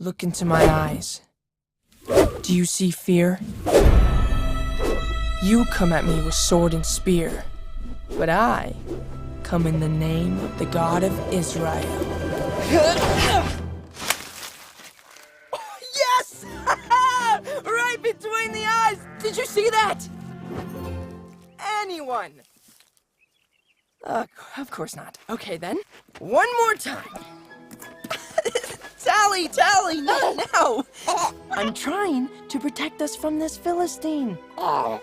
Look into my eyes. Do you see fear? You come at me with sword and spear, but I come in the name of the God of Israel. Yes! Right between the eyes! Did you see that? Anyone? Of course not. Okay then, one more time. Tally, not now! I'm trying to protect us from this Philistine. Whoa!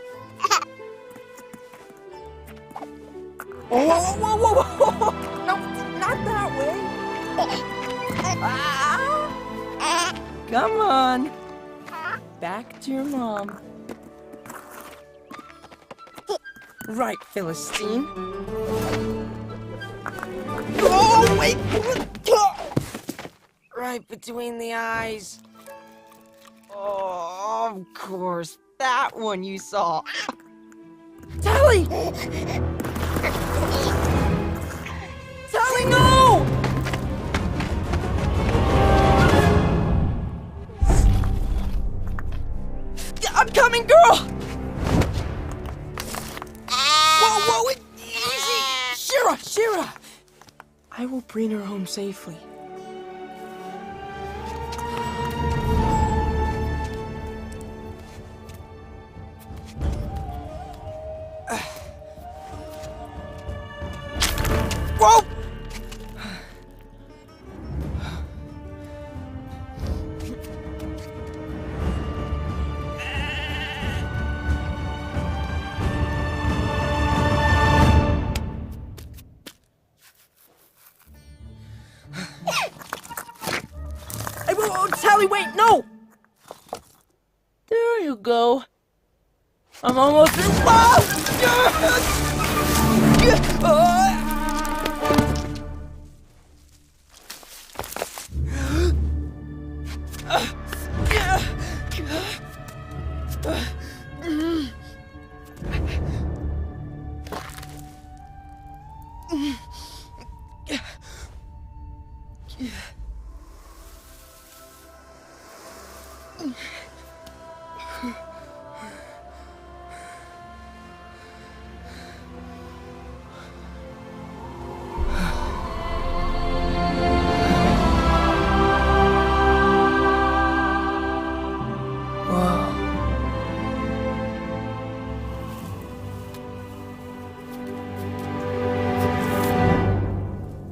No, not that way! Come on! Back to your mom. Right, Philistine. Oh, wait! Right between the eyes. Oh, of course. That one you saw. Tally! Tally, no! I'm coming, girl! Whoa, easy! Shira! I will bring her home safely. Whoa! Hey, whoa, Tally, wait, no! There you go. I'm almost through.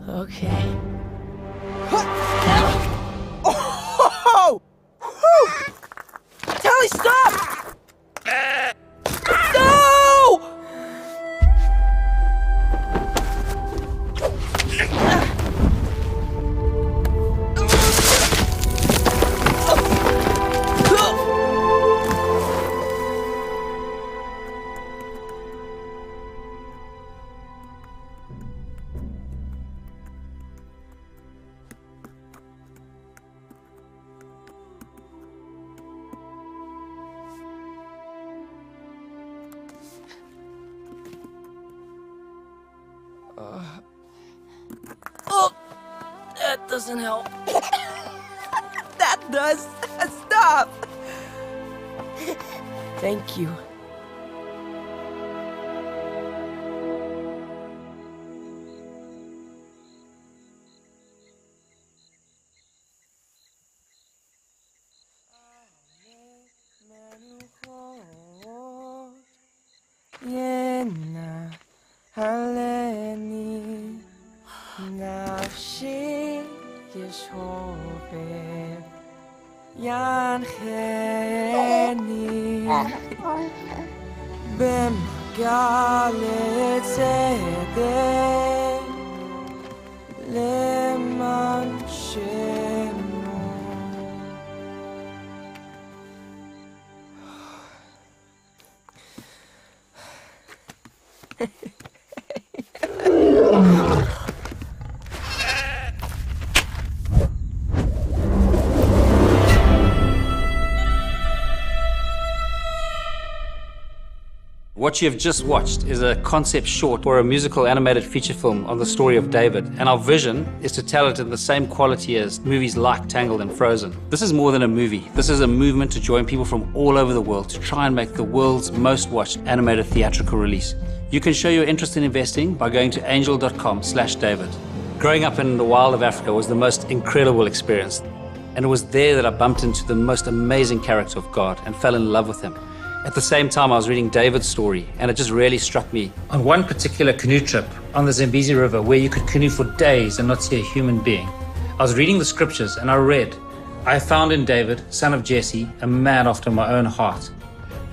Okay. Oh! Whew! Tally, stop! No! Oh, that doesn't help. That does. Stop. Thank you. 할래니 נפשי ישובב ינחני במגע לצדק למען שמו. What you have just watched is a concept short for a musical animated feature film on the story of David, and our vision is to tell it in the same quality as movies like Tangled and Frozen. This is more than a movie. This is a movement to join people from all over the world to try and make the world's most watched animated theatrical release. You can show your interest in investing by going to angel.com/David. Growing up in the wild of Africa was the most incredible experience, and it was there that I bumped into the most amazing character of God and fell in love with him. At the same time, I was reading David's story, and it just really struck me. On one particular canoe trip on the Zambezi River, where you could canoe for days and not see a human being, I was reading the scriptures and I read, "I found in David, son of Jesse, a man after my own heart."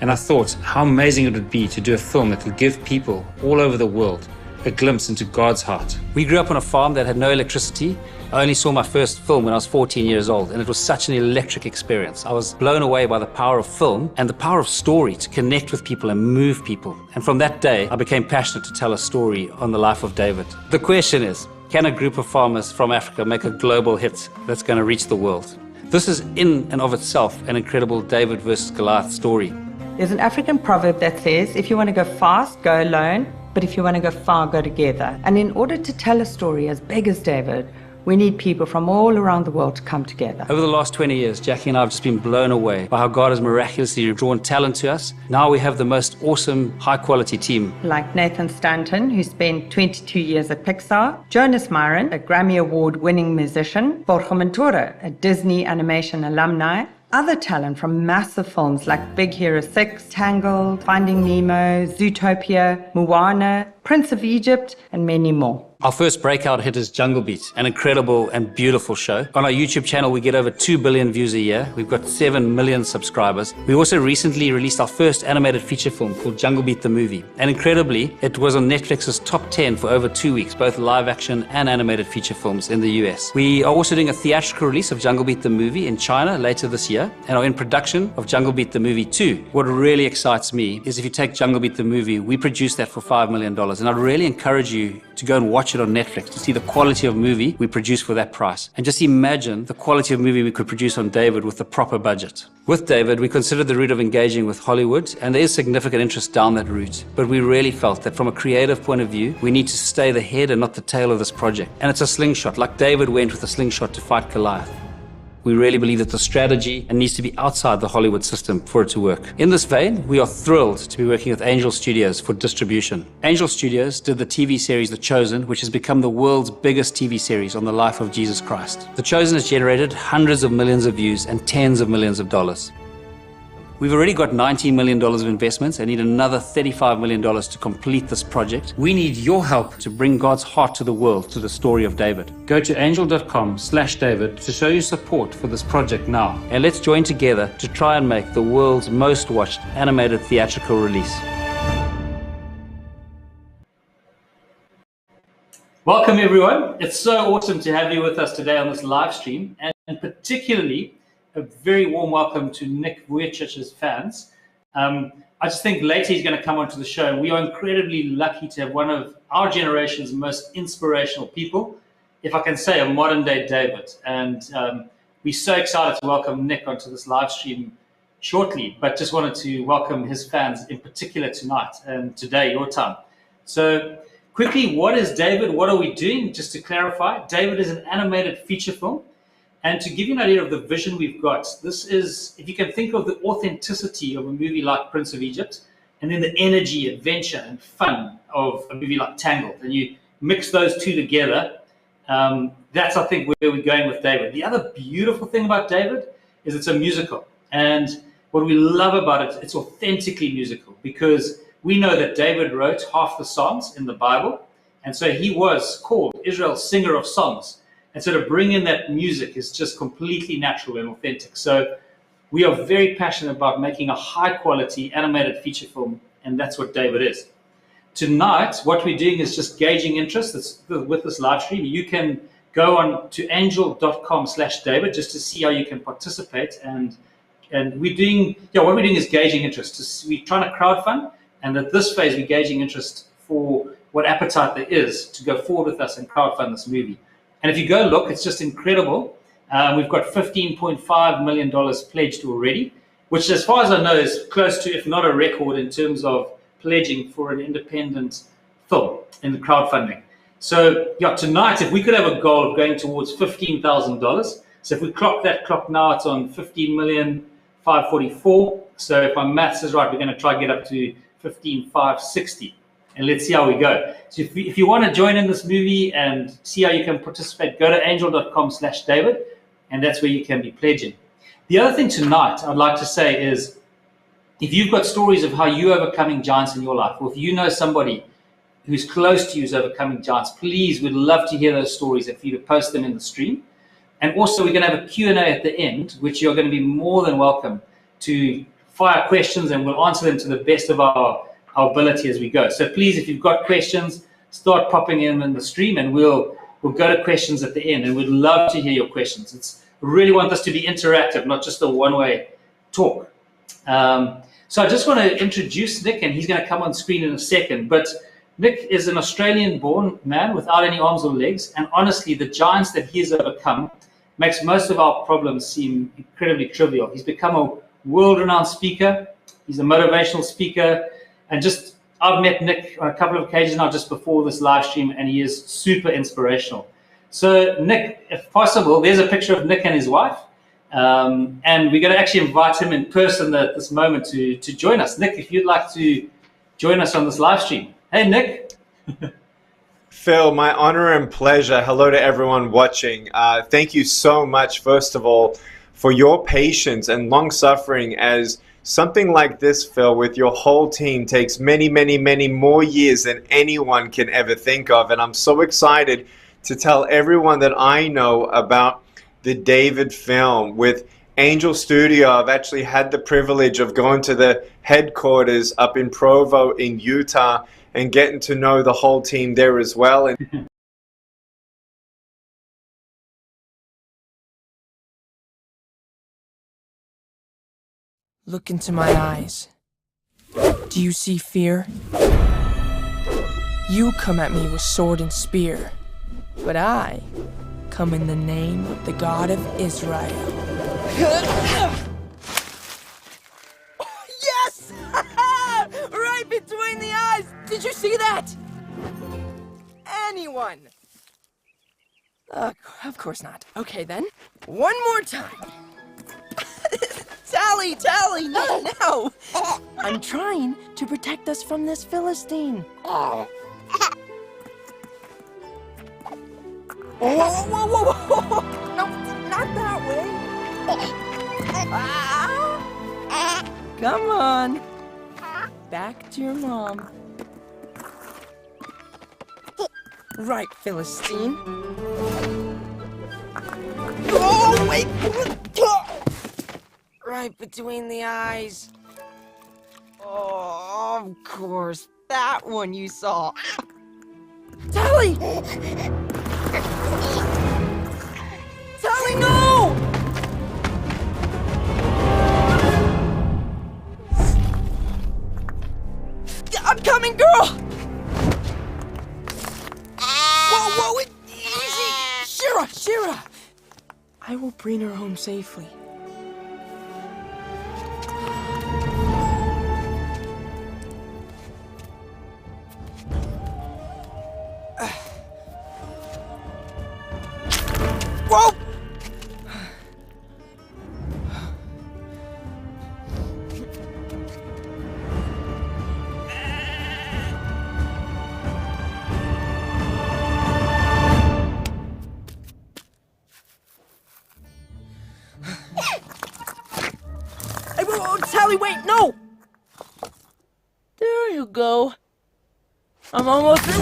And I thought how amazing it would be to do a film that would give people all over the world a glimpse into God's heart. We grew up on a farm that had no electricity. I only saw my first film when I was 14 years old, and it was such an electric experience. I was blown away by the power of film and the power of story to connect with people and move people. And from that day, I became passionate to tell a story on the life of David. The question is, can a group of farmers from Africa make a global hit that's going to reach the world? This is in and of itself an incredible David versus Goliath story. There's an African proverb that says, if you want to go fast, go alone, but if you want to go far, go together. And in order to tell a story as big as David, we need people from all around the world to come together. Over the last 20 years, Jackie and I have just been blown away by how God has miraculously drawn talent to us. Now we have the most awesome, high-quality team. Like Nathan Stanton, who spent 22 years at Pixar, Jonas Myron, a Grammy Award-winning musician, Borja Montoro, a Disney animation alumni, other talent from massive films like Big Hero 6, Tangled, Finding Nemo, Zootopia, Moana, Prince of Egypt, and many more. Our first breakout hit is Jungle Beat, an incredible and beautiful show. On our YouTube channel, we get over 2 billion views a year. We've got 7 million subscribers. We also recently released our first animated feature film called Jungle Beat the Movie. And incredibly, it was on Netflix's top 10 for over 2 weeks, both live action and animated feature films in the US. We are also doing a theatrical release of Jungle Beat the Movie in China later this year, and are in production of Jungle Beat the Movie 2. What really excites me is if you take Jungle Beat the Movie, we produced that for $5 million. And I'd really encourage you to go and watch it on Netflix to see the quality of movie we produced for that price. And just imagine the quality of movie we could produce on David with the proper budget. With David, we considered the route of engaging with Hollywood, and there is significant interest down that route. But we really felt that from a creative point of view, we need to stay the head and not the tail of this project. And it's a slingshot, like David went with a slingshot to fight Goliath. We really believe that the strategy needs to be outside the Hollywood system for it to work. In this vein, we are thrilled to be working with Angel Studios for distribution. Angel Studios did the TV series The Chosen, which has become the world's biggest TV series on the life of Jesus Christ. The Chosen has generated hundreds of millions of views and tens of millions of dollars. We've already got $19 million of investments and need another $35 million to complete this project. We need your help to bring God's heart to the world through the story of David. Go to angel.com/David to show your support for this project now. And let's join together to try and make the world's most watched animated theatrical release. Welcome everyone. It's so awesome to have you with us today on this live stream, and particularly a very warm welcome to Nick Vujicic's fans. I just think later he's going to come onto the show. We are incredibly lucky to have one of our generation's most inspirational people, if I can say a modern day David. And we're so excited to welcome Nick onto this live stream shortly, but just wanted to welcome his fans in particular tonight and today, your time. So quickly, what is David? What are we doing? Just to clarify, David is an animated feature film. And to give you an idea of the vision we've got, this is, if you can think of the authenticity of a movie like Prince of Egypt, and then the energy, adventure, and fun of a movie like Tangled, and you mix those two together, that's, I think, where we're going with David. The other beautiful thing about David is it's a musical. And what we love about it, it's authentically musical, because we know that David wrote half the songs in the Bible, and so he was called Israel's singer of songs. And so to bring in that music is just completely natural and authentic. So we are very passionate about making a high quality animated feature film, and that's what David is. Tonight, what we're doing is just gauging interest. With this live stream, you can go on to angel.com/David just to see how you can participate. And we're doing, what we're doing is gauging interest. We're trying to crowdfund, and at this phase, we're gauging interest for what appetite there is to go forward with us and crowdfund this movie. And if you go look, it's just incredible. We've got $15.5 million pledged already, which as far as I know is close to, if not a record in terms of pledging for an independent film in the crowdfunding. So yeah, tonight, if we could have a goal of going towards $15,000, so if we clock that clock now, it's on 15,544,000. So if my maths is right, we're going to try and get up to 15,560. And let's see how we go. So if you want to join in this movie and see how you can participate, go to angel.com/David, and that's where you can be pledging. The other thing tonight I'd like to say is, if you've got stories of how you're overcoming giants in your life, or if you know somebody who's close to you is overcoming giants, please, we'd love to hear those stories and for you to post them in the stream. And also, we're going to have a Q&A at the end, which you're going to be more than welcome to fire questions, and we'll answer them to the best of our ability as we go. So please, if you've got questions, start popping them in the stream, and we'll go to questions at the end, and we'd love to hear your questions. We really want this to be interactive, not just a one-way talk. So I just want to introduce Nick, and he's going to come on screen in a second. But Nick is an Australian-born man without any arms or legs, and honestly, the giants that he has overcome makes most of our problems seem incredibly trivial. He's become a world-renowned speaker. He's a motivational speaker, and I've met Nick on a couple of occasions now just before this live stream, and he is super inspirational. So Nick, if possible, there's a picture of Nick and his wife, and we're going to actually invite him in person at this moment to join us. Nick, if you'd like to join us on this live stream. Hey, Nick. Phil, my honor and pleasure. Hello to everyone watching. Thank you so much, first of all, for your patience and long suffering, as something like this, Phil, with your whole team takes many, many, many more years than anyone can ever think of. And I'm so excited to tell everyone that I know about the David film. With Angel Studio, I've actually had the privilege of going to the headquarters up in Provo in Utah and getting to know the whole team there as well. And Look into my eyes. Do you see fear? You come at me with sword and spear, but I come in the name of the God of Israel. Yes! Right between the eyes! Did you see that? Anyone? Of course not. Okay then. One more time. Tally, no! I'm trying to protect us from this Philistine. Whoa! No, not that way. Come on. Back to your mom. Right, Philistine. Oh, wait! Right between the eyes. Oh, of course. That one you saw. Tally! Tally, no! I'm coming, girl! Whoa, easy! Shira! I will bring her home safely. Whoa! Hey, whoa, Tally, wait, no! There you go. I'm almost there.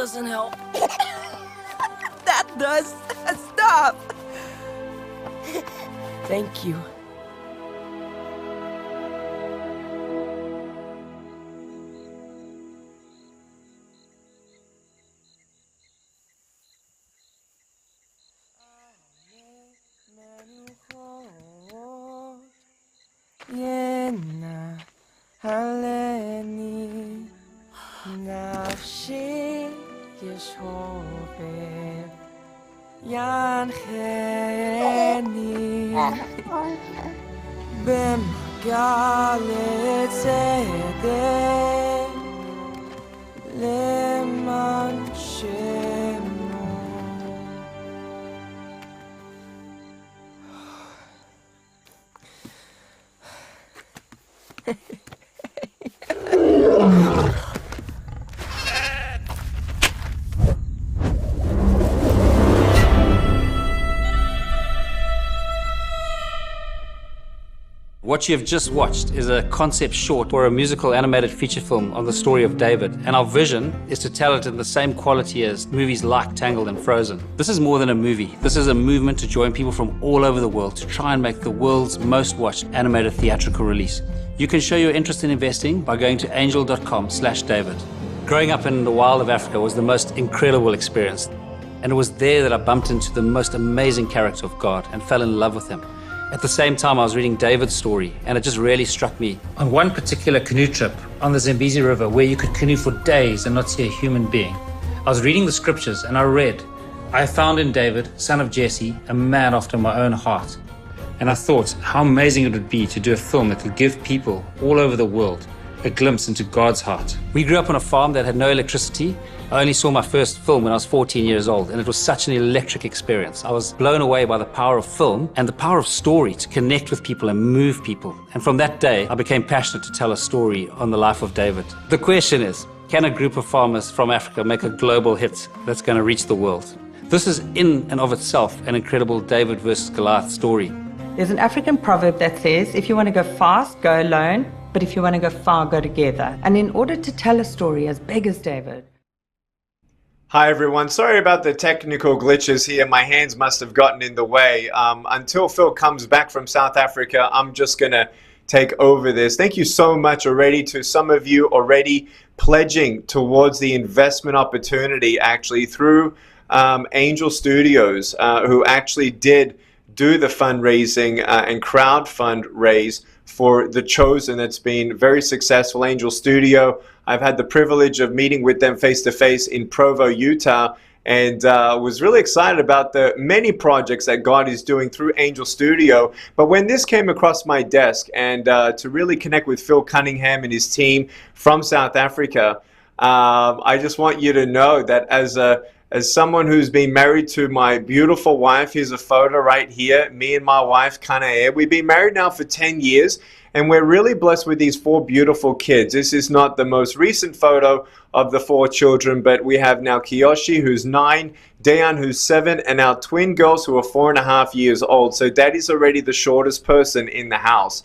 doesn't help. That does. Stop. Thank you. Yena haleni nafshi yeshove yancheni b'magalet tzedek leman shemo. What you have just watched is a concept short or a musical animated feature film on the story of David, and our vision is to tell it in the same quality as movies like Tangled and Frozen. This is more than a movie. This is a movement to join people from all over the world to try and make the world's most watched animated theatrical release. You can show your interest in investing by going to angel.com/David. Growing up in the wild of Africa was the most incredible experience, and it was there that I bumped into the most amazing character of God and fell in love with him. At the same time, I was reading David's story, and it just really struck me. On one particular canoe trip on the Zambezi River, where you could canoe for days and not see a human being, I was reading the scriptures and I read, "I found in David, son of Jesse, a man after my own heart." And I thought how amazing it would be to do a film that could give people all over the world a glimpse into God's heart. We grew up on a farm that had no electricity. I only saw my first film when I was 14 years old, and it was such an electric experience. I was blown away by the power of film and the power of story to connect with people and move people. And from that day, I became passionate to tell a story on the life of David. The question is, can a group of farmers from Africa make a global hit that's going to reach the world? This is in and of itself an incredible David versus Goliath story. There's an African proverb that says, if you want to go fast, go alone, but if you want to go far, go together. And in order to tell a story as big as David. Hi everyone, sorry about the technical glitches here. My hands must have gotten in the way. Until Phil comes back from South Africa, I'm just going to take over this. Thank you so much already to some of you already pledging towards the investment opportunity actually through Angel Studios, who actually did do the fundraising and crowdfund raise for The Chosen. It's been very successful. Angel Studio, I've had the privilege of meeting with them face-to-face in Provo, Utah, and was really excited about the many projects that God is doing through Angel Studio. But when this came across my desk and to really connect with Phil Cunningham and his team from South Africa, I just want you to know that as someone who's been married to my beautiful wife, here's a photo right here, me and my wife, Kanae. We've been married now for 10 years, and we're really blessed with these 4 beautiful kids. This is not the most recent photo of the 4 children, but we have now Kiyoshi, who's 9, Dayan, who's 7, and our twin girls, who are 4.5 years old. So Daddy's already the shortest person in the house.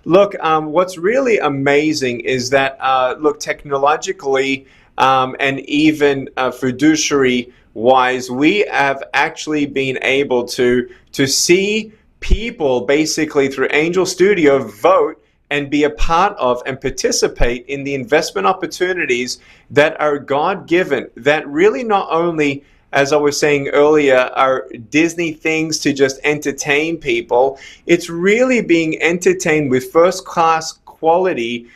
Look, what's really amazing is that, look, technologically, and even fiduciary wise, we have actually been able to see people basically through Angel Studio vote and be a part of and participate in the investment opportunities that are God-given, that really not only, as I was saying earlier, are Disney things to just entertain people. It's really being entertained with first-class quality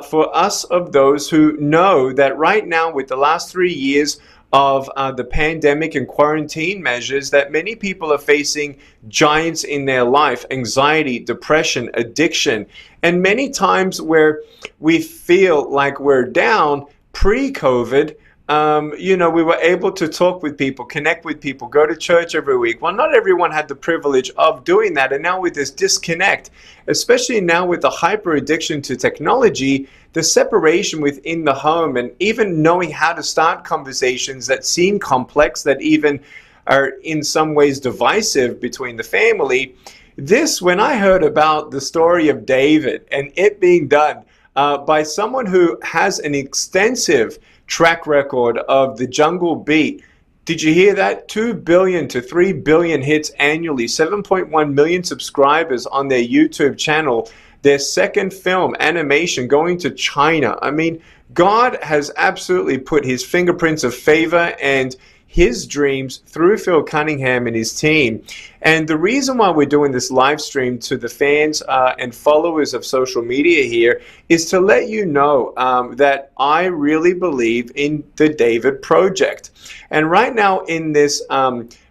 for us of those who know that right now, with the last 3 years of the pandemic and quarantine measures, that many people are facing giants in their life: anxiety, depression, addiction. And many times where we feel like we're down pre-COVID, we were able to talk with people, connect with people, go to church every week. Well, not everyone had the privilege of doing that. And now with this disconnect, especially now with the hyper addiction to technology, the separation within the home, and even knowing how to start conversations that seem complex, that even are in some ways divisive between the family. This, when I heard about the story of David and it being done by someone who has an extensive track record of the Jungle Beat. Did you hear that? 2 billion to 3 billion hits annually, 7.1 million subscribers on their YouTube channel. Their second film, animation, going to China. I mean, God has absolutely put his fingerprints of favor and his dreams through Phil Cunningham and his team. And the reason why we're doing this live stream to the fans and followers of social media here is to let you know that I really believe in the David Project. And right now in this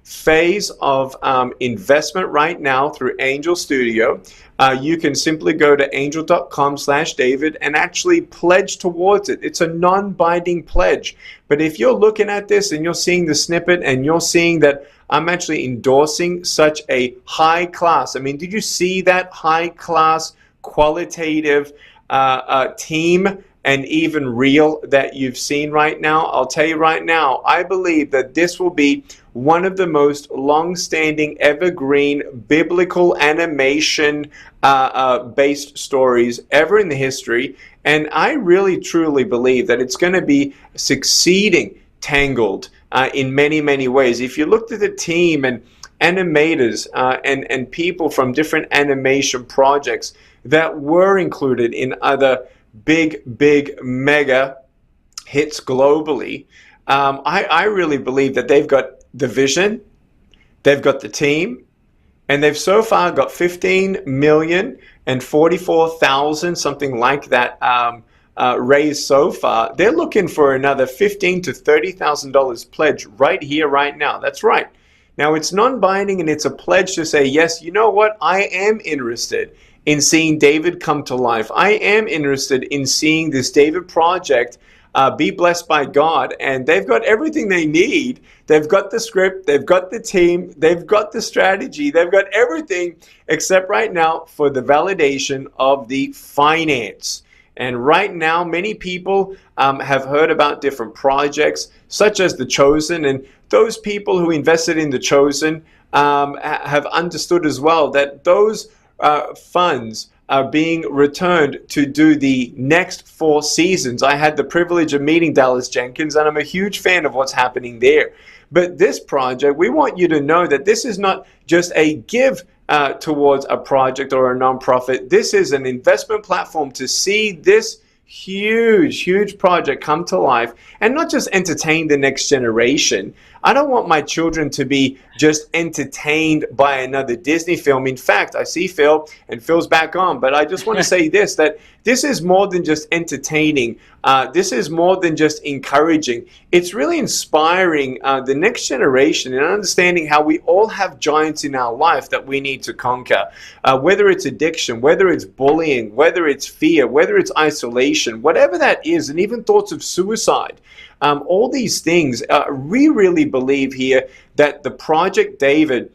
phase of investment right now through Angel Studio, you can simply go to angel.com/David and actually pledge towards it. It's a non-binding pledge. But if you're looking at this and you're seeing the snippet and you're seeing that I'm actually endorsing such a high class, I mean, did you see that high class qualitative team and even reel that you've seen right now? I'll tell you right now, I believe that this will be one of the most long-standing, evergreen, biblical animation based stories ever in the history. And I really, truly believe that it's going to be succeeding Tangled in many, many ways. If you looked at the team and animators and people from different animation projects that were included in other big mega hits globally, I really believe that they've got the vision, they've got the team, and they've so far got 15,044,000, something like that, raised so far. They're looking for another $15,000 to $30,000 pledge right here, right now. That's right. Now, it's non-binding and it's a pledge to say, yes, you know what? I am interested in seeing David come to life. I am interested in seeing this David Project be blessed by God. And they've got everything they need. They've got the script, they've got the team, they've got the strategy, they've got everything except right now for the validation of the finance. And right now, many people have heard about different projects, such as The Chosen, and those people who invested in The Chosen have understood as well that those funds are being returned to do the next 4 seasons. I had the privilege of meeting Dallas Jenkins, and I'm a huge fan of what's happening there. But this project, we want you to know that this is not just a give towards a project or a nonprofit. This is an investment platform to see this huge project come to life and not just entertain the next generation. I don't want my children to be just entertained by another Disney film. In fact, I see Phil, and Phil's back on, but I just want to say this, that this is more than just entertaining. This is more than just encouraging. It's really inspiring the next generation and understanding how we all have giants in our life that we need to conquer. Whether it's addiction, whether it's bullying, whether it's fear, whether it's isolation, whatever that is, and even thoughts of suicide. All these things, we really believe here that the Project David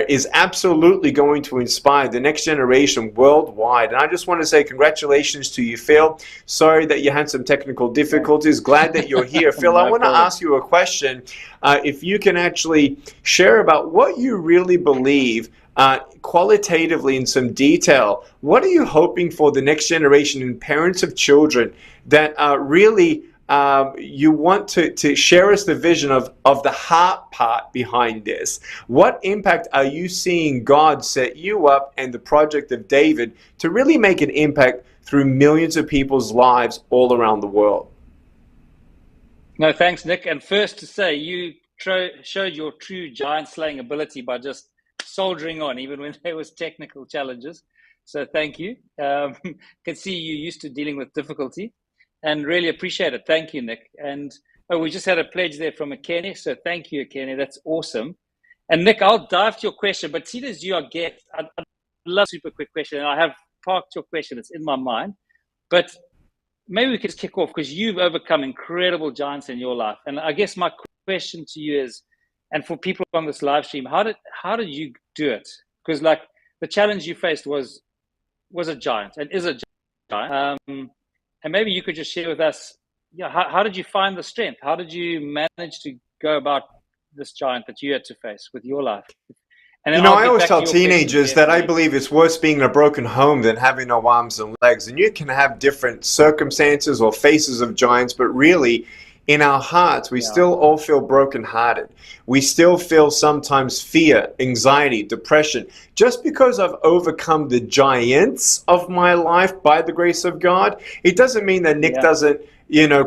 is absolutely going to inspire the next generation worldwide. And I just want to say congratulations to you, Phil. Sorry that you had some technical difficulties. Glad that you're here. Phil, I want to ask you a question. If you can actually share about what you really believe qualitatively in some detail. What are you hoping for the next generation and parents of children that really you want to share us the vision of the heart part behind this? What impact are you seeing God set you up and the Project of David to really make an impact through millions of people's lives all around the world? No, thanks, Nick. And first to say, you showed your true giant slaying ability by just soldiering on, even when there was technical challenges. So thank you. Can see you used to dealing with difficulty. And really appreciate it. Thank you, Nick. And we just had a pledge there from Akene. So thank you, Akene. That's awesome. And Nick, I'll dive to your question. But seeing as you are guest, I'd love a super quick question. And I have parked your question. It's in my mind. But maybe we could just kick off because you've overcome incredible giants in your life. And I guess my question to you is, and for people on this live stream, how did you do it? Because like the challenge you faced was a giant and is a giant. And maybe you could just share with us, how did you find the strength? How did you manage to go about this giant that you had to face with your life? And You then know, I'll I get always back to tell your question, teenagers Jeff, that I please. believe it's worse being in a broken home than having no arms and legs. And you can have different circumstances or faces of giants, but really, in our hearts, we still all feel brokenhearted. We still feel sometimes fear, anxiety, depression. Just because I've overcome the giants of my life by the grace of God, it doesn't mean that Nick doesn't,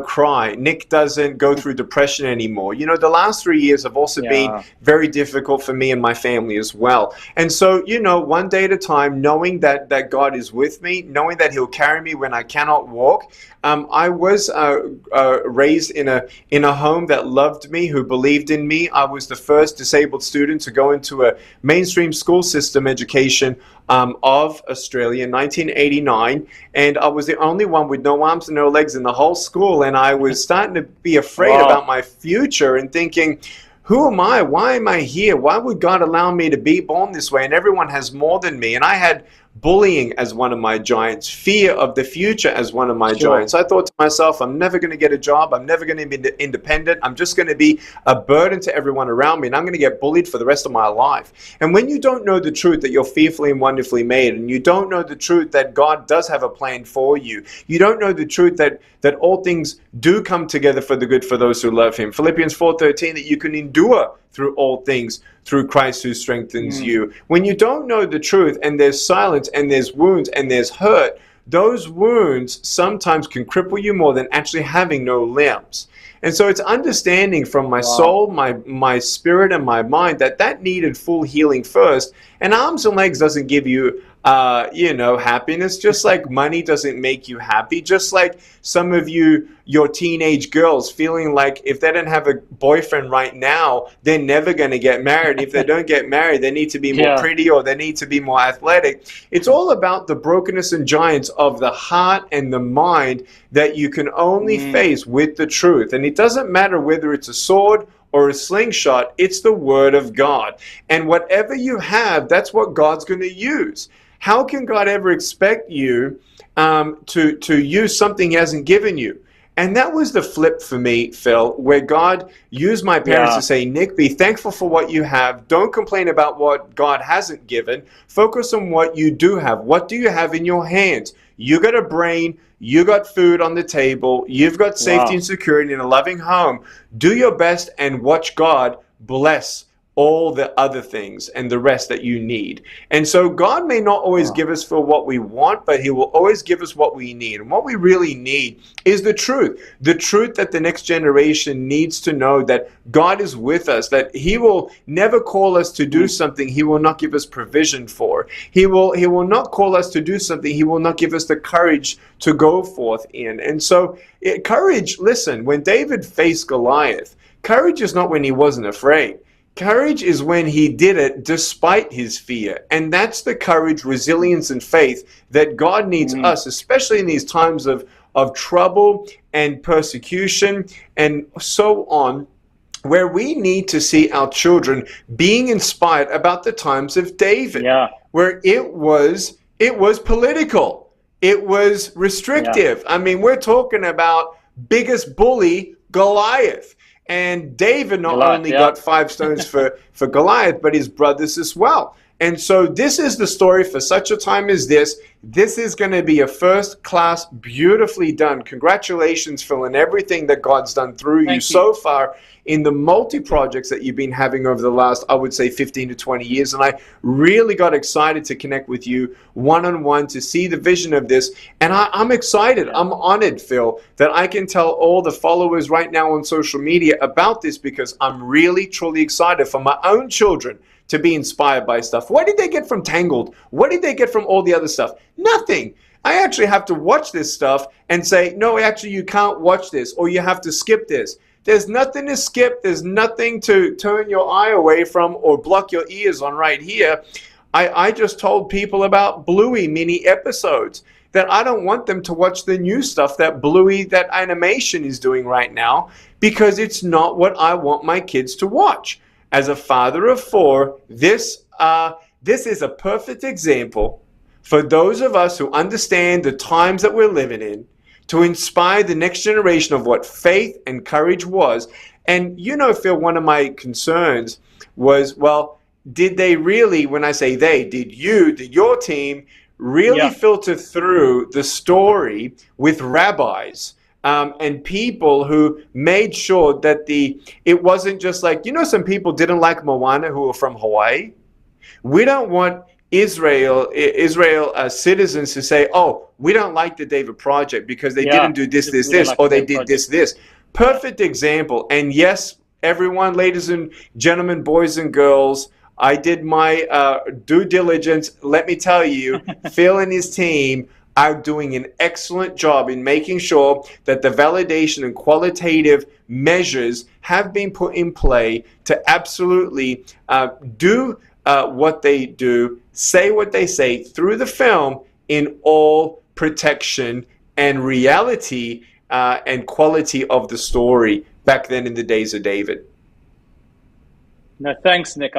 cry. Nick doesn't go through depression anymore. The last 3 years have also been very difficult for me and my family as well. And so, one day at a time, knowing that God is with me, knowing that He'll carry me when I cannot walk. I was raised in a home that loved me, who believed in me. I was the first disabled student to go into a mainstream school system education of Australia in 1989, and I was the only one with no arms and no legs in the whole school, and I was starting to be afraid about my future and thinking, who am I? Why am I here? Why would God allow me to be born this way? And everyone has more than me. And I had bullying as one of my giants, fear of the future as one of my giants. I thought to myself, I'm never going to get a job. I'm never going to be independent. I'm just going to be a burden to everyone around me, and I'm going to get bullied for the rest of my life. And when you don't know the truth that you're fearfully and wonderfully made, and you don't know the truth that God does have a plan for you, you don't know the truth that all things do come together for the good for those who love Him. Philippians 4:13, that you can endure through all things through Christ who strengthens you. When you don't know the truth, and there's silence and there's wounds and there's hurt, those wounds sometimes can cripple you more than actually having no limbs. And so it's understanding from my soul, my spirit, and my mind that needed full healing first. And arms and legs doesn't give you happiness, just like money doesn't make you happy, just like some of your teenage girls feeling like if they don't have a boyfriend right now, they're never going to get married. If they don't get married, they need to be more pretty, or they need to be more athletic. It's all about the brokenness and giants of the heart and the mind that you can only face with the truth. And it doesn't matter whether it's a sword or a slingshot, it's the Word of God. And whatever you have, that's what God's going to use. How can God ever expect you to use something He hasn't given you? And that was the flip for me, Phil, where God used my parents to say, Nick, be thankful for what you have. Don't complain about what God hasn't given. Focus on what you do have. What do you have in your hands? You got a brain. You got food on the table. You've got safety and security in a loving home. Do your best and watch God bless all the other things and the rest that you need. And so God may not always give us for what we want, but He will always give us what we need. And what we really need is the truth that the next generation needs to know, that God is with us, that He will never call us to do something He will not give us provision for. He will not call us to do something He will not give us the courage to go forth in. And so courage, listen, when David faced Goliath, courage is not when he wasn't afraid. Courage is when he did it despite his fear. And that's the courage, resilience, and faith that God needs us, especially in these times of trouble and persecution and so on, where we need to see our children being inspired about the times of David, where it was political. It was restrictive. I mean, we're talking about biggest bully, Goliath. And David not only got 5 stones for Goliath, but his brothers as well. And so this is the story for such a time as this. This is going to be a first class, beautifully done. Congratulations, Phil, and everything that God's done through you so far in the multi-projects that you've been having over the last, I would say, 15 to 20 years. And I really got excited to connect with you one-on-one to see the vision of this. And I'm excited. I'm honored, Phil, that I can tell all the followers right now on social media about this, because I'm really, truly excited for my own children to be inspired by stuff. What did they get from Tangled? What did they get from all the other stuff? Nothing. I actually have to watch this stuff and say, no, actually, you can't watch this, or you have to skip this. There's nothing to skip. There's nothing to turn your eye away from or block your ears on right here. I just told people about Bluey mini episodes, that I don't want them to watch the new stuff that Bluey, that animation is doing right now, because it's not what I want my kids to watch. As a father of 4, this is a perfect example for those of us who understand the times that we're living in, to inspire the next generation of what faith and courage was. And Phil, one of my concerns was, well, did they really, when I say they, did your team really Yeah. filter through the story with rabbis and people who made sure that it wasn't just like, some people didn't like Moana who were from Hawaii. We don't want Israel citizens to say, oh, we don't like the David Project because they didn't do this, We don't like or the they David did Project. this. Perfect example. And yes, everyone, ladies and gentlemen, boys and girls, I did my due diligence. Let me tell you, Phil and his team are doing an excellent job in making sure that the validation and qualitative measures have been put in play to absolutely do what they do, say what they say through the film in all protection and reality and quality of the story back then in the days of David. No, thanks, Nick.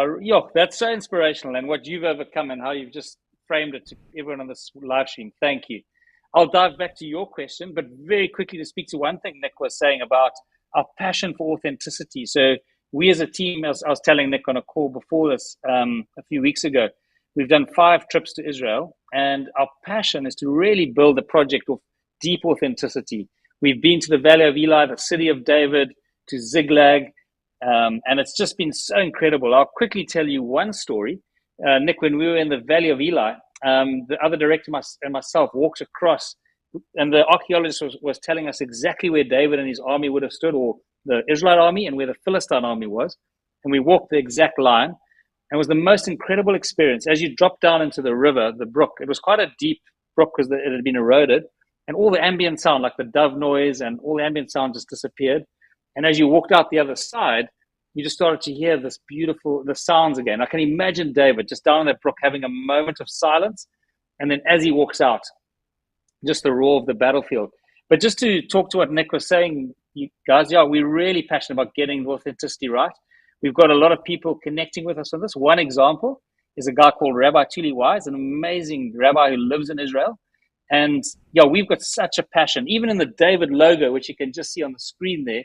That's so inspirational, and what you've overcome and how you've just framed it to everyone on this live stream. Thank you. I'll dive back to your question, but very quickly to speak to one thing Nick was saying about our passion for authenticity. So we as a team, as I was telling Nick on a call before this a few weeks ago, we've done 5 trips to Israel, and our passion is to really build a project of deep authenticity. We've been to the Valley of Eli, the City of David, to Ziklag, and it's just been so incredible. I'll quickly tell you one story. Nick, when we were in the Valley of Eli, the other director and myself walked across, and the archaeologist was telling us exactly where David and his army would have stood, or the Israelite army, and where the Philistine army was. And we walked the exact line. And it was the most incredible experience. As you drop down into the river, the brook, it was quite a deep brook because it had been eroded. And all the ambient sound, like the dove noise and all the ambient sound, just disappeared. And as you walked out the other side, you just started to hear the sounds again. I can imagine David just down in that brook having a moment of silence. And then as he walks out, just the roar of the battlefield. But just to talk to what Nick was saying, you guys, we're really passionate about getting the authenticity right. We've got a lot of people connecting with us on this. One example is a guy called Rabbi Tuli Wise, an amazing rabbi who lives in Israel. And we've got such a passion. Even in the David logo, which you can just see on the screen there,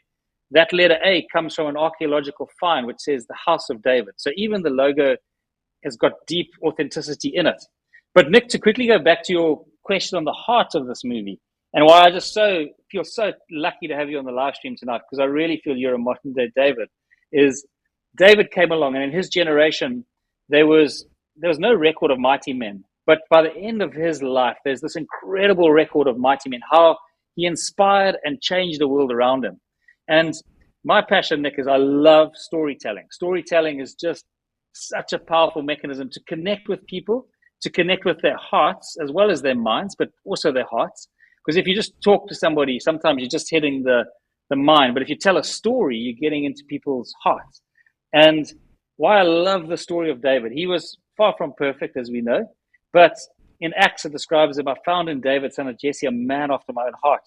that letter A comes from an archaeological find which says the House of David. So even the logo has got deep authenticity in it. But Nick, to quickly go back to your question on the heart of this movie, and why I just feel so lucky to have you on the live stream tonight, because I really feel you're a modern day David, is David came along, and in his generation, there was no record of mighty men. But by the end of his life, there's this incredible record of mighty men, how he inspired and changed the world around him. And my passion, Nick, is I love storytelling. Storytelling is just such a powerful mechanism to connect with people, to connect with their hearts as well as their minds, but also their hearts. Because if you just talk to somebody, sometimes you're just hitting the mind. But if you tell a story, you're getting into people's hearts. And why I love the story of David, he was far from perfect, as we know. But in Acts, it describes him, I found in David, son of Jesse, a man after my own heart.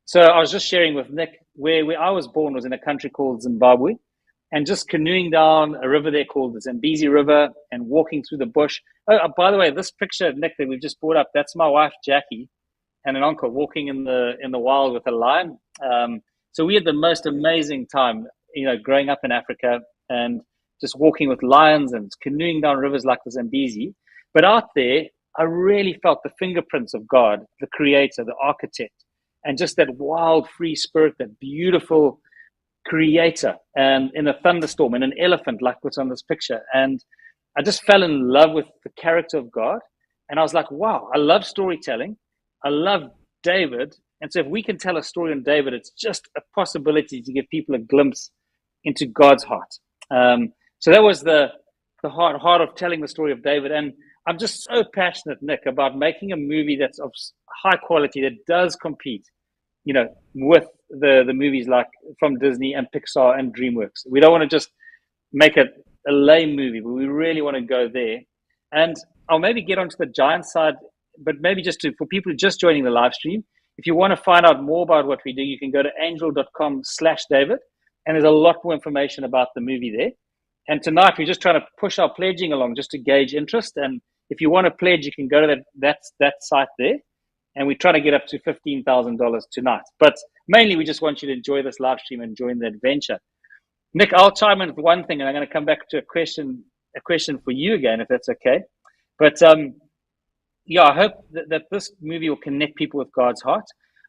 So I was just sharing with Nick, where I was born was in a country called Zimbabwe, and just canoeing down a river there called the Zambezi River and walking through the bush. Oh, by the way, this picture, Nick, that we've just brought up, that's my wife, Jackie, and an uncle walking in the wild with a lion. So we had the most amazing time, growing up in Africa and just walking with lions and canoeing down rivers like the Zambezi. But out there, I really felt the fingerprints of God, the creator, the architect, and just that wild, free spirit, that beautiful creator, and in a thunderstorm, and an elephant like what's on this picture. And I just fell in love with the character of God. And I was like, wow, I love storytelling. I love David. And so if we can tell a story on David, it's just a possibility to give people a glimpse into God's heart. So that was the heart of telling the story of David. And I'm just so passionate, Nick, about making a movie that's of high quality, that does compete, with the movies like from Disney and Pixar and DreamWorks. We don't want to just make a lame movie, but we really want to go there. And I'll maybe get onto the giant side, but maybe for people just joining the live stream, if you want to find out more about what we do, you can go to angel.com/David, and there's a lot more information about the movie there. And tonight, we're just trying to push our pledging along just to gauge interest. And if you want to pledge, you can go to that site there. And we try to get up to $15,000 tonight. But mainly, we just want you to enjoy this live stream and join the adventure. Nick, I'll chime in with one thing, and I'm going to come back to a question a question for you again, if that's okay. But yeah, I hope that this movie will connect people with God's heart.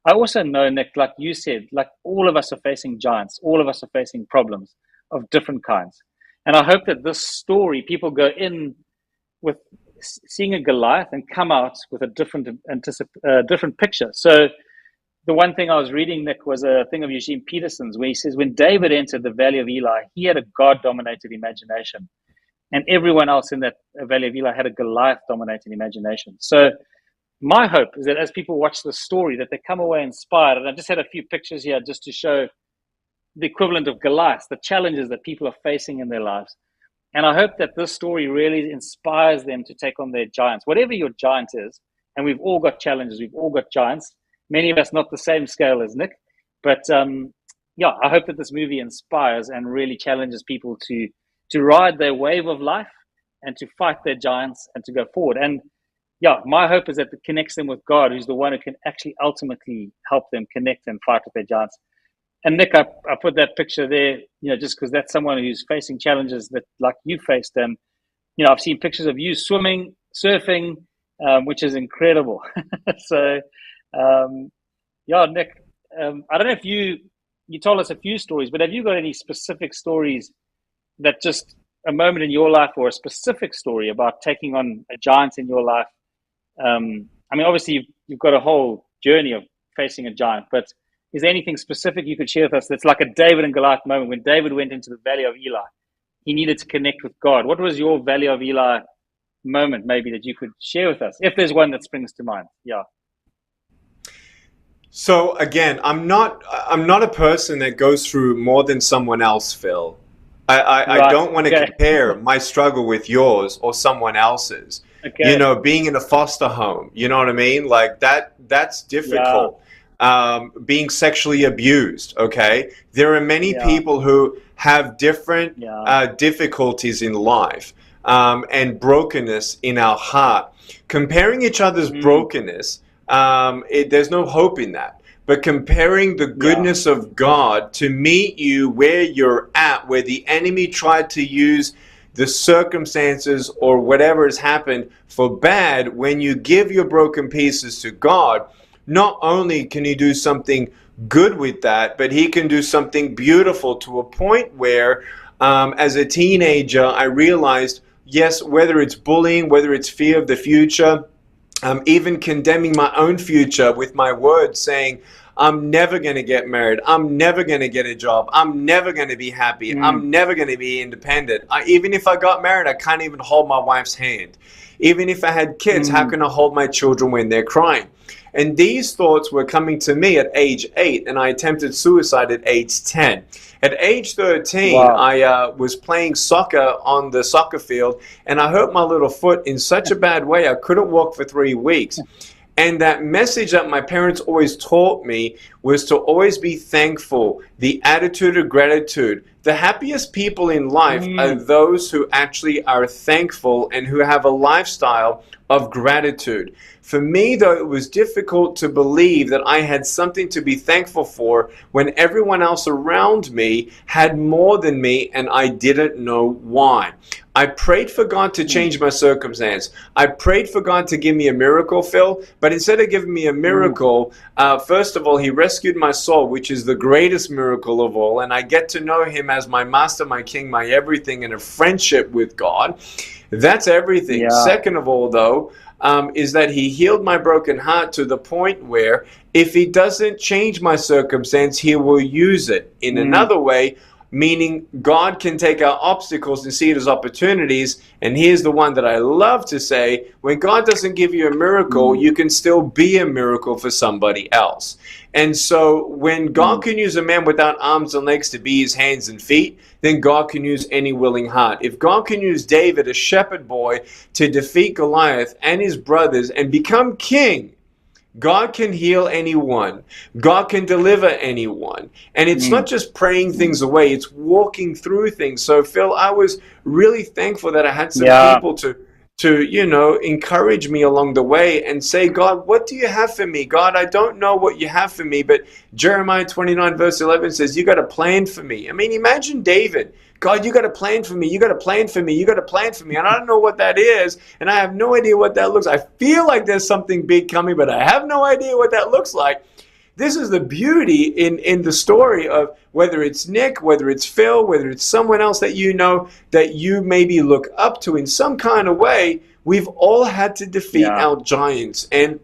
I also know, Nick, like you said, like all of us are facing giants, all of us are facing problems of different kinds. And I hope that this story, people go in with seeing a Goliath and come out with a different picture. So the one thing I was reading, Nick, was a thing of Eugene Peterson's where he says, when David entered the Valley of Eli, he had a God-dominated imagination. And everyone else in that Valley of Eli had a Goliath-dominated imagination. So my hope is that as people watch the story, that they come away inspired. And I just had a few pictures here just to show the equivalent of Goliath, the challenges that people are facing in their lives. And I hope that this story really inspires them to take on their giants, whatever your giant is. And we've all got challenges. We've all got giants. Many of us not the same scale as Nick. But yeah, I hope that this movie inspires and really challenges people to ride their wave of life and to fight their giants and to go forward. And yeah, my hope is that it connects them with God, who's the one who can actually ultimately help them connect and fight with their giants. And Nick, I put that picture there, just because that's someone who's facing challenges that like you faced. And, I've seen pictures of you swimming, surfing, which is incredible. So, yeah, Nick, I don't know if you told us a few stories, but have you got any specific stories that just a moment in your life or a specific story about taking on a giant in your life? I mean, obviously you've got a whole journey of facing a giant, but is there anything specific you could share with us that's like a David and Goliath moment when David went into the Valley of Eli? He needed to connect with God. What was your Valley of Eli moment maybe that you could share with us, if there's one that springs to mind? Yeah. So again, I'm not a person that goes through more than someone else, Phil. I don't want to compare my struggle with yours or someone else's. Okay. Being in a foster home, you know what I mean? Like that's difficult. Yeah. Being sexually abused, okay? There are many people who have different difficulties in life and brokenness in our heart. Comparing each other's brokenness, there's no hope in that. But comparing the goodness of God to meet you where you're at, where the enemy tried to use the circumstances or whatever has happened for bad, when you give your broken pieces to God, not only can he do something good with that, but he can do something beautiful to a point where, as a teenager, I realized, yes, whether it's bullying, whether it's fear of the future, even condemning my own future with my words, saying, I'm never going to get married. I'm never going to get a job. I'm never going to be happy. I'm never going to be independent. Even if I got married, I can't even hold my wife's hand. Even if I had kids, how can I hold my children when they're crying? And these thoughts were coming to me at age 8, and I attempted suicide at age 10. At age 13, I was playing soccer on the soccer field, and I hurt my little foot in such a bad way I couldn't walk for 3 weeks. And that message that my parents always taught me was to always be thankful, the attitude of gratitude. The happiest people in life are those who actually are thankful and who have a lifestyle of gratitude. For me, though, it was difficult to believe that I had something to be thankful for when everyone else around me had more than me and I didn't know why. I prayed for God to change my circumstance. I prayed for God to give me a miracle, Phil, but instead of giving me a miracle, first of all, he rescued my soul, which is the greatest miracle of all, and I get to know him as my master, my king, my everything, and a friendship with God. That's everything. Second of all, though, is that he healed my broken heart to the point where if he doesn't change my circumstance, he will use it in another way, meaning God can take our obstacles and see it as opportunities. And here's the one that I love to say: when God doesn't give you a miracle, you can still be a miracle for somebody else. And so when God can use a man without arms and legs to be his hands and feet, then God can use any willing heart. If God can use David, a shepherd boy, to defeat Goliath and his brothers and become king, God can heal anyone. God can deliver anyone. And it's not just praying things away, it's walking through things. So, Phil, I was really thankful that I had some people to to, encourage me along the way and say, God, what do you have for me? God, I don't know what you have for me, but Jeremiah 29 verse 11 says, you got a plan for me. I mean, imagine David. God, you got a plan for me. You got a plan for me. You got a plan for me. And I don't know what that is. And I have no idea what that looks like. I feel like there's something big coming, but I have no idea what that looks like. This is the beauty in the story of whether it's Nick, whether it's Phil, whether it's someone else that you know that you maybe look up to in some kind of way. We've all had to defeat our giants. And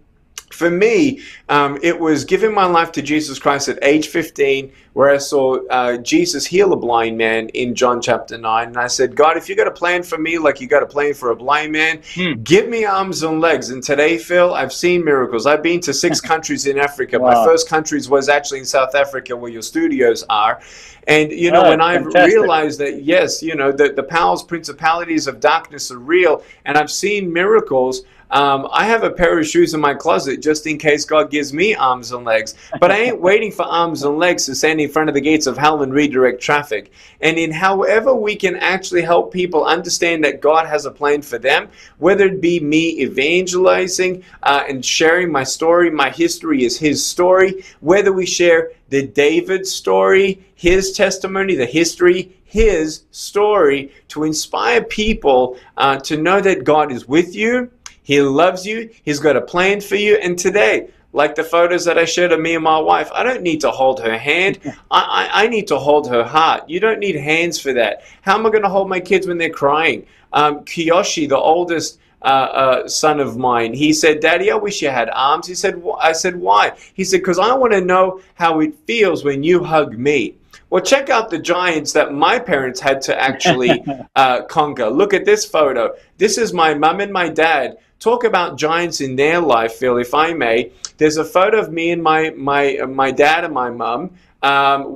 for me, it was giving my life to Jesus Christ at age 15, where I saw Jesus heal a blind man in John chapter 9. And I said, God, if you got a plan for me like you got a plan for a blind man, give me arms and legs. And today, Phil, I've seen miracles. I've been to 6 countries in Africa. Wow. My first countries was actually in South Africa, where your studios are. And, when I realized that, yes, the powers, principalities of darkness are real, and I've seen miracles. I have a pair of shoes in my closet just in case God gives me arms and legs. But I ain't waiting for arms and legs to stand in front of the gates of hell and redirect traffic. And in however we can actually help people understand that God has a plan for them, whether it be me evangelizing and sharing my story, my history is his story, whether we share the David story, his testimony, the history, his story, to inspire people to know that God is with you. He loves you. He's got a plan for you. And today, like the photos that I shared of me and my wife, I don't need to hold her hand. I need to hold her heart. You don't need hands for that. How am I going to hold my kids when they're crying? Kiyoshi, the oldest son of mine, he said, Daddy, I wish you had arms. I said, why? He said, because I want to know how it feels when you hug me. Well, check out the giants that my parents had to actually conquer. Look at this photo. This is my mom and my dad. Talk about giants in their life, Phil, if I may. There's a photo of me and my dad and my mom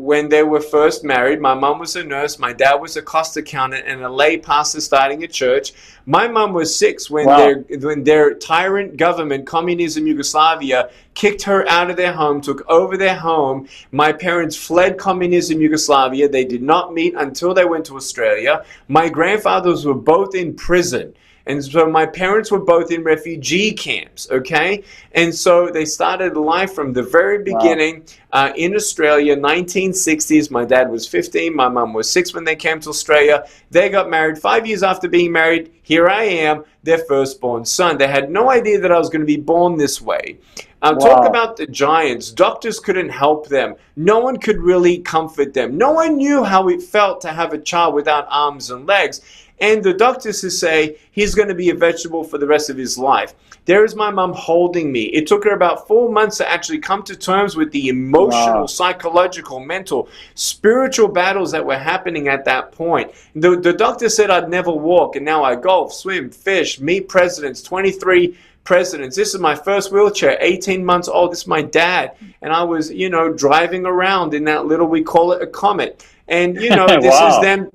when they were first married. My mom was a nurse. My dad was a cost accountant and a lay pastor starting a church. My mom was 6 when their tyrant government, communism Yugoslavia, kicked her out of their home, took over their home. My parents fled communism Yugoslavia. They did not meet until they went to Australia. My grandfathers were both in prison. And so my parents were both in refugee camps, okay? And so they started life from the very beginning in Australia, 1960s. My dad was 15. My mom was 6 when they came to Australia. They got married 5 years after being married. Here I am, their firstborn son. They had no idea that I was going to be born this way. Talk about the giants. Doctors couldn't help them. No one could really comfort them. No one knew how it felt to have a child without arms and legs. And the doctors say he's going to be a vegetable for the rest of his life. There is my mom holding me. It took her about 4 months to actually come to terms with the emotional, psychological, mental, spiritual battles that were happening at that point. The doctor said I'd never walk, and now I golf, swim, fish, meet presidents, 23 presidents. This is my first wheelchair, 18 months old. This is my dad. And I was, driving around in that little, we call it a Comet. And, this is them.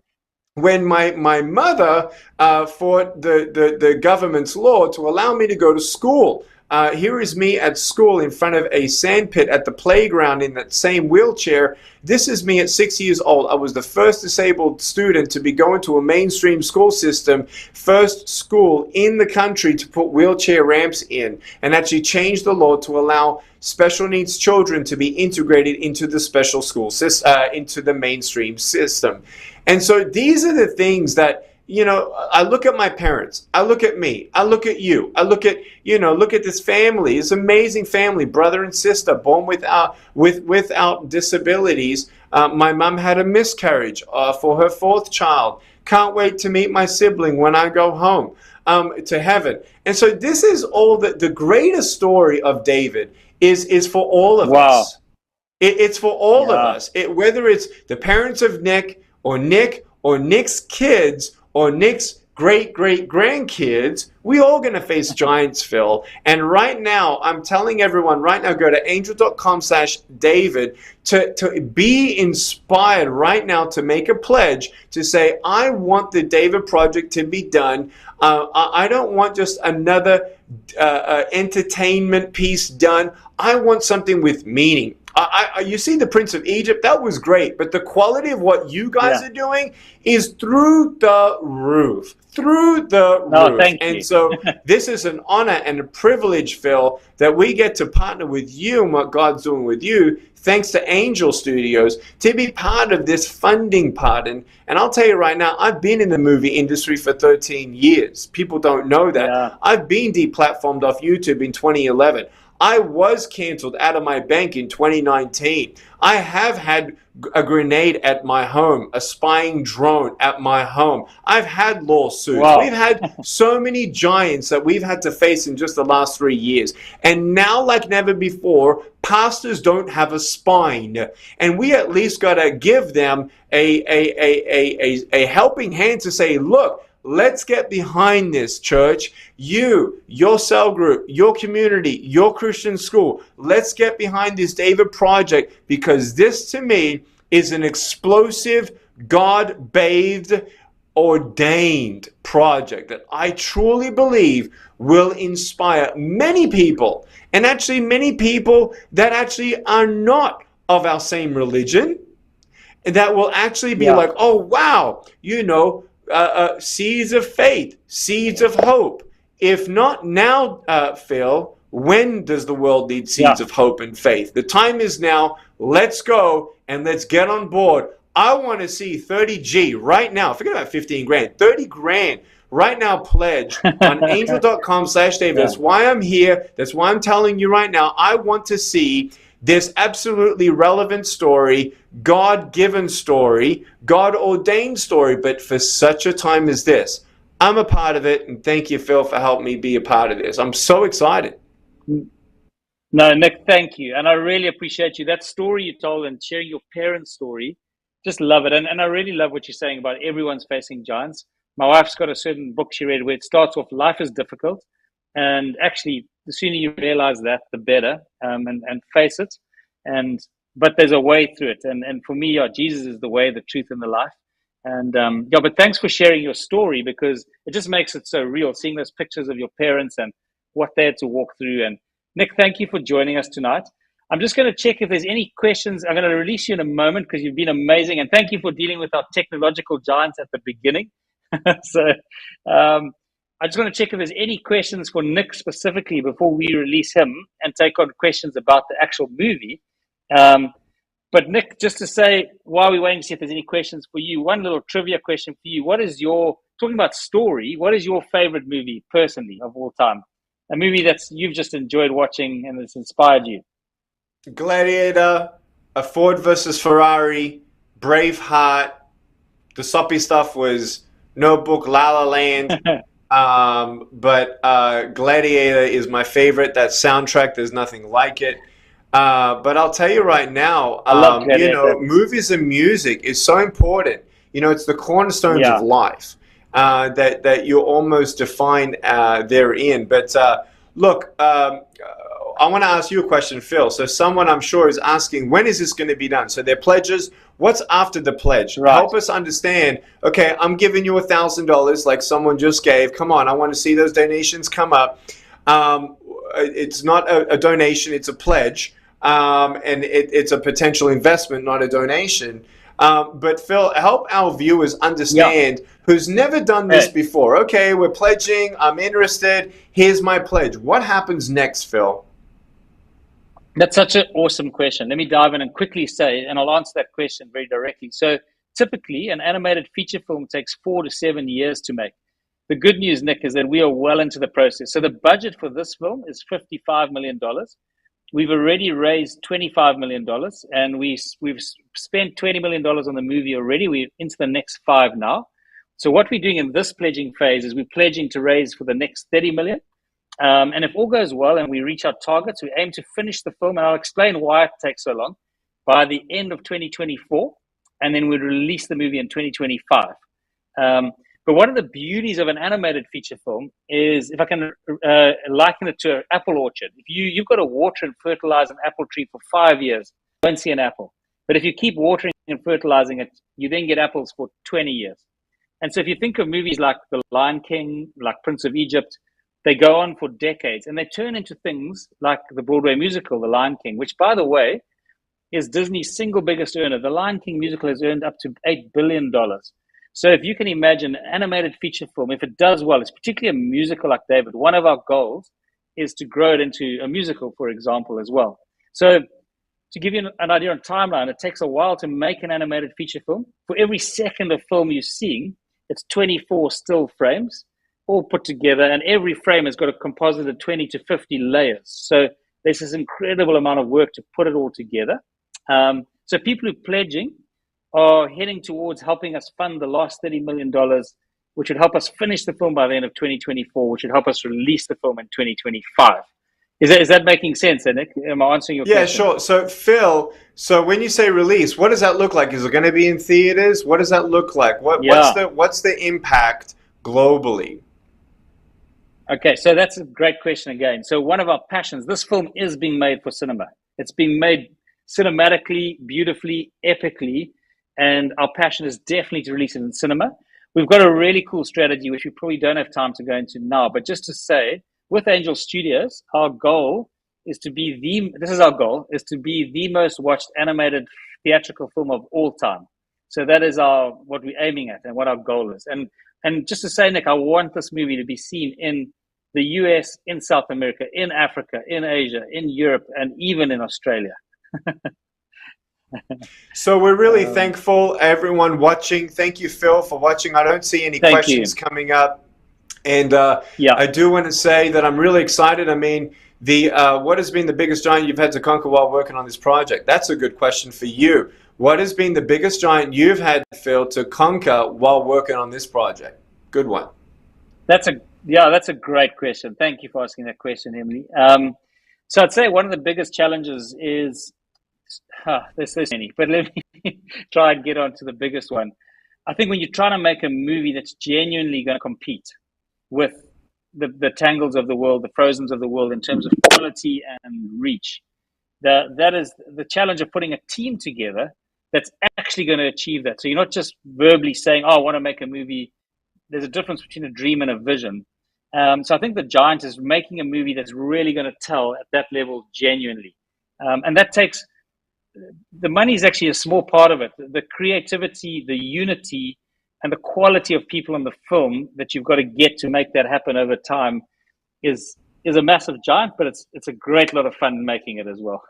When my mother fought the government's law to allow me to go to school. Here is me at school in front of a sandpit at the playground in that same wheelchair. This is me at 6 years old. I was the first disabled student to be going to a mainstream school system, first school in the country to put wheelchair ramps in, and actually change the law to allow special needs children to be integrated into the special school system, into the mainstream system. And so these are the things that, I look at my parents, I look at me, I look at you, I look at, look at this family, this amazing family, brother and sister, born without disabilities. My mom had a miscarriage for her 4th child. Can't wait to meet my sibling when I go home to heaven. And so this is all the greatest story of David is for all of us. It's for all of us. Whether it's the parents of Nick or Nick's kids or Nick's great-great-grandkids, we all going to face giants, Phil. And right now, I'm telling everyone right now, go to angel.com/David to be inspired right now to make a pledge to say, I want the David Project to be done. I don't want just another entertainment piece done. I want something with meaning. You see the Prince of Egypt, that was great, but the quality of what you guys are doing is through the roof. through the No, roof. thank And you. so this is an honor and a privilege, Phil, that we get to partner with you and what God's doing with you, thanks to Angel Studios, to be part of this funding part. And I'll tell you right now, I've been in the movie industry for 13 years. People don't know that. Yeah. I've been deplatformed off YouTube in 2011. I was canceled out of my bank in 2019. I have had a grenade at my home, a spying drone at my home. I've had lawsuits. Wow. We've had so many giants that we've had to face in just the last 3 years. And now, like never before, pastors don't have a spine. And we at least got to give them a helping hand to say, look, let's get behind this, church. You, your cell group, your community, your Christian school. Let's get behind this David project, because this to me is an explosive, God-bathed, ordained project that I truly believe will inspire many people, and actually many people that actually are not of our same religion, and that will actually be like, oh, wow, seeds of faith, seeds of hope. If not now, Phil, when does the world need seeds of hope and faith? The time is now. Let's go and let's get on board. I want to see 30G right now. Forget about 15 grand, 30 grand right now pledge on angel.com/David. That's why I'm here. That's why I'm telling you right now. I want to see this absolutely relevant story, God-given story, God-ordained story, but for such a time as this. I'm a part of it, and thank you, Phil, for helping me be a part of this. I'm so excited. No, Nick, thank you. And I really appreciate you. That story you told and sharing your parents' story, just love it. And I really love what you're saying about everyone's facing giants. My wife's got a certain book she read where it starts off, life is difficult. And actually, the sooner you realize that, the better, and face it. But there's a way through it. And for me, Jesus is the way, the truth, and the life. And but thanks for sharing your story, because it just makes it so real, seeing those pictures of your parents and what they had to walk through. And Nick, thank you for joining us tonight. I'm just going to check if there's any questions. I'm going to release you in a moment because you've been amazing. And thank you for dealing with our technological giants at the beginning. So I just want to check if there's any questions for Nick specifically before we release him and take on questions about the actual movie. But Nick, just to say, while we're waiting to see if there's any questions for you, one little trivia question for you. Talking about story, what is your favorite movie personally of all time? A movie that's you've just enjoyed watching and that's inspired you? Gladiator, a Ford versus Ferrari, Braveheart. The soppy stuff was Notebook, La La Land. But Gladiator is my favorite. That soundtrack, there's nothing like it. But I'll tell you right now, movies and music is so important. It's the cornerstones of life that you're almost defined therein. But look, I want to ask you a question, Phil. So someone I'm sure is asking, when is this going to be done? So their pledges, what's after the pledge? Right. Help us understand, okay, I'm giving you $1,000 like someone just gave. Come on, I want to see those donations come up. It's not a donation, it's a pledge. And it's a potential investment, not a donation. But Phil, help our viewers understand who's never done this before. Okay, we're pledging, I'm interested, here's my pledge. What happens next, Phil? That's such an awesome question. Let me dive in and quickly say, and I'll answer that question very directly. So typically, an animated feature film takes 4 to 7 years to make. The good news, Nick, is that we are well into the process. So the budget for this film is $55 million. We've already raised $25 million, and we've spent $20 million on the movie already. We're into the next 5 now. So what we're doing in this pledging phase is we're pledging to raise for the next $30 million. And if all goes well and we reach our targets, we aim to finish the film, and I'll explain why it takes so long, by the end of 2024, and then we'll release the movie in 2025. But one of the beauties of an animated feature film is, if I can liken it to an apple orchard. If you've got to water and fertilize an apple tree for 5 years, you won't see an apple. But if you keep watering and fertilizing it, you then get apples for 20 years. And so if you think of movies like The Lion King, like Prince of Egypt, they go on for decades, and they turn into things like the Broadway musical, The Lion King, which, by the way, is Disney's single biggest earner. The Lion King musical has earned up to $8 billion. So if you can imagine an animated feature film, if it does well, it's particularly a musical like David. One of our goals is to grow it into a musical, for example, as well. So to give you an idea on timeline, it takes a while to make an animated feature film. For every second of film you're seeing, it's 24 still frames, all put together, and every frame has got a composite of 20 to 50 layers. So there's this incredible amount of work to put it all together. So people who are pledging are heading towards helping us fund the last $30 million, which would help us finish the film by the end of 2024, which would help us release the film in 2025. Is that making sense, Nick? Am I answering your question? Yeah, sure. So Phil, when you say release, what does that look like? Is it going to be in theaters? What does that look like? What's the impact globally? Okay, so that's a great question again. So one of our passions, this film is being made for cinema. It's being made cinematically, beautifully, epically, and our passion is definitely to release it in cinema. We've got a really cool strategy, which we probably don't have time to go into now, but just to say, with Angel Studios, our goal is to be the most watched animated theatrical film of all time. So that is what we're aiming at and what our goal is. And just to say, Nick, I want this movie to be seen in the US, in South America, in Africa, in Asia, in Europe, and even in Australia. So we're really thankful, everyone watching. Thank you, Phil, for watching. I don't see any questions coming up. And I do want to say that I'm really excited. I mean, what has been the biggest giant you've had to conquer while working on this project? That's a good question for you. What has been the biggest giant you've had, Phil, to conquer while working on this project? Good one. That's a great question. Thank you for asking that question, Emily. So I'd say one of the biggest challenges is, there's so many, but let me try and get on to the biggest one. I think when you're trying to make a movie that's genuinely going to compete with the Tangles of the world, the Frozens of the world in terms of quality and reach, that is the challenge of putting a team together that's actually going to achieve that. So you're not just verbally saying, I want to make a movie. There's a difference between a dream and a vision. So I think the giant is making a movie that's really going to tell at that level genuinely. And that takes, the money is actually a small part of it. The creativity, the unity, and the quality of people in the film that you've got to get to make that happen over time is a massive giant, but it's a great lot of fun making it as well.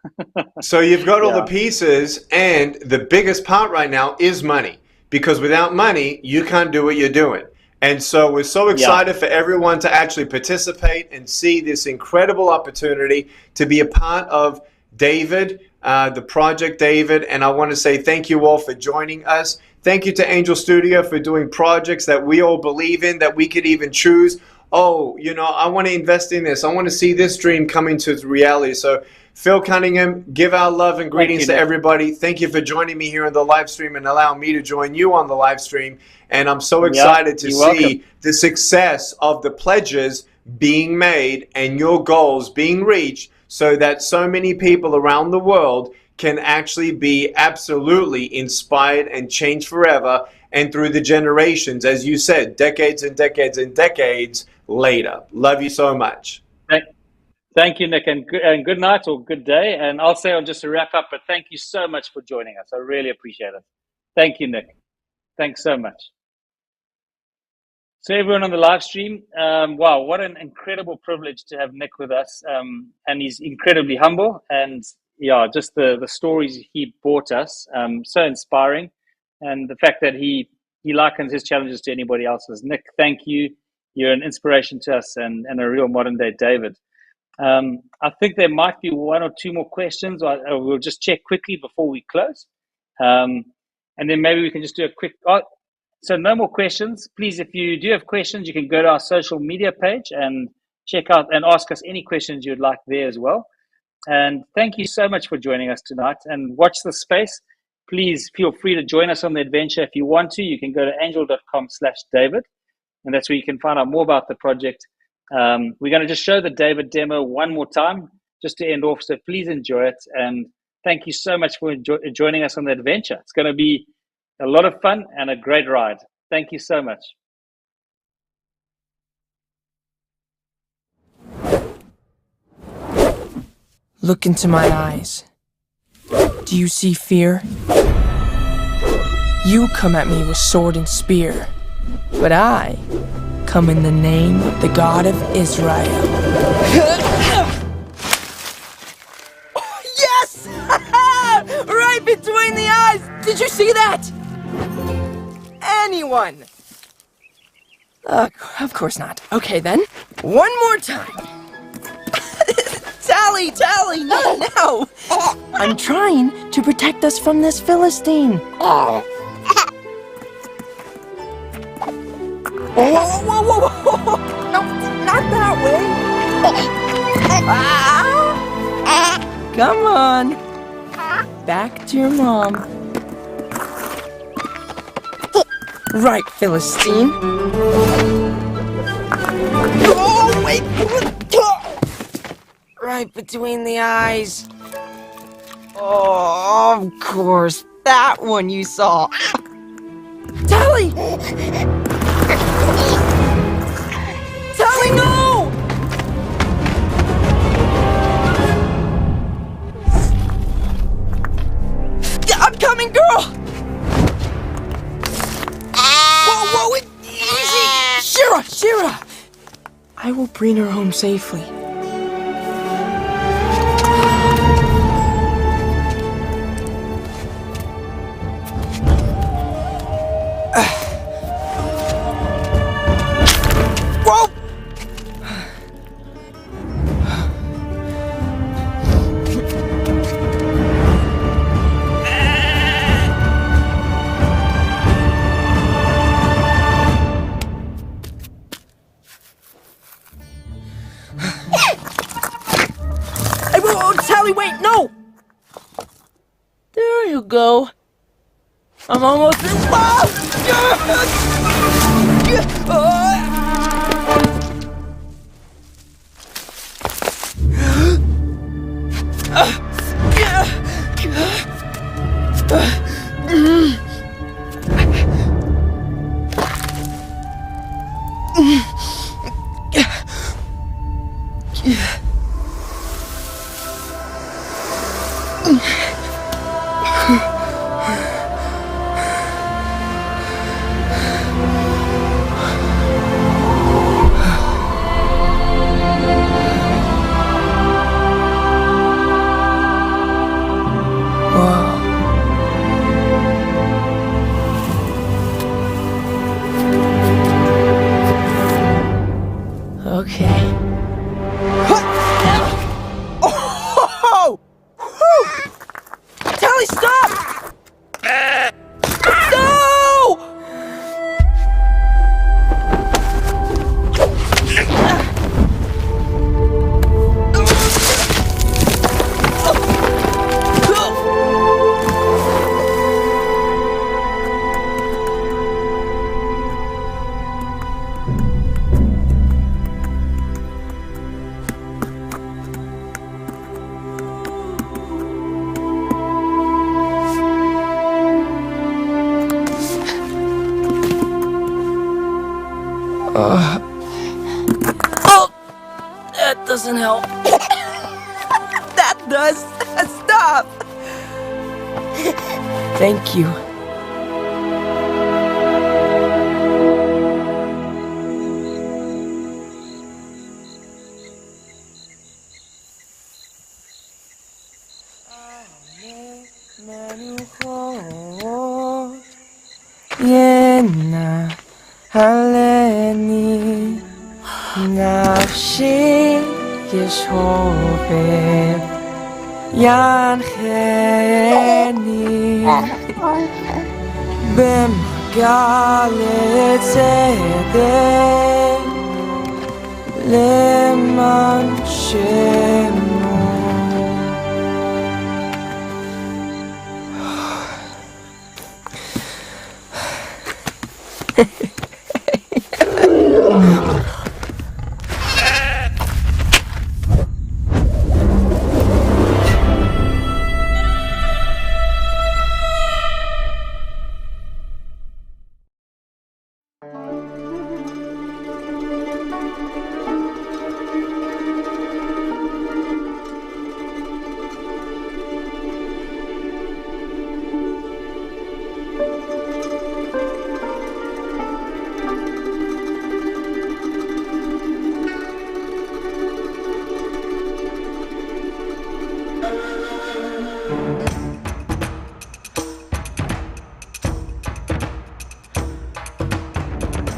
So you've got all the pieces, and the biggest part right now is money, because without money, you can't do what you're doing. And so we're so excited for everyone to actually participate and see this incredible opportunity to be a part of David, the Project David. And I want to say thank you all for joining us. Thank you to Angel Studio for doing projects that we all believe in, that we could even choose. Oh, I want to invest in this. I want to see this dream come into reality. So Phil Cunningham, give our love and greetings to everybody. Thank you for joining me here on the live stream and allowing me to join you on the live stream. And I'm so excited to see the success of the pledges being made and your goals being reached, so that so many people around the world can actually be absolutely inspired and change forever and through the generations, as you said, decades and decades and decades later. Love you so much. Thank you, Nick, and good night or good day. And I'll say just to wrap up, but thank you so much for joining us. I really appreciate it. Thank you, Nick. Thanks so much. So everyone on the live stream, wow, what an incredible privilege to have Nick with us. And he's incredibly humble, and just the stories he brought us, so inspiring. And the fact that he likens his challenges to anybody else's. Nick, thank you. You're an inspiration to us and a real modern day David. I think there might be one or two more questions. We'll just check quickly before we close. And then maybe we can just do a quick... So no more questions. Please, if you do have questions, you can go to our social media page and check out and ask us any questions you'd like there as well. And thank you so much for joining us tonight. And watch this space. Please feel free to join us on the adventure. If you want to, you can go to angel.com/David. And that's where you can find out more about the project. We're going to just show the David demo one more time just to end off. So please enjoy it. And thank you so much for joining us on the adventure. It's going to be a lot of fun and a great ride. Thank you so much. Look into my eyes. Do you see fear? You come at me with sword and spear, but I come in the name of the God of Israel. Yes! Right between the eyes! Did you see that? Anyone? Of course not. Okay then, one more time. Tally, not now! I'm trying to protect us from this Philistine. Whoa! No, not that way! Come on! Back to your mom. Right, Philistine. Oh, wait! Right between the eyes. Oh, of course. That one you saw. Tally! Tally, no! I'm coming, girl! Whoa, easy! Shira! I will bring her home safely. Whoa! Tally, wait, no! There you go. I'm almost in love! Okay. Oh! Tally, stop! No! Oh, that doesn't help. That does. Stop. Thank you. Yena haleni nafshi yeshobeb yancheni b'magalet tzedek leman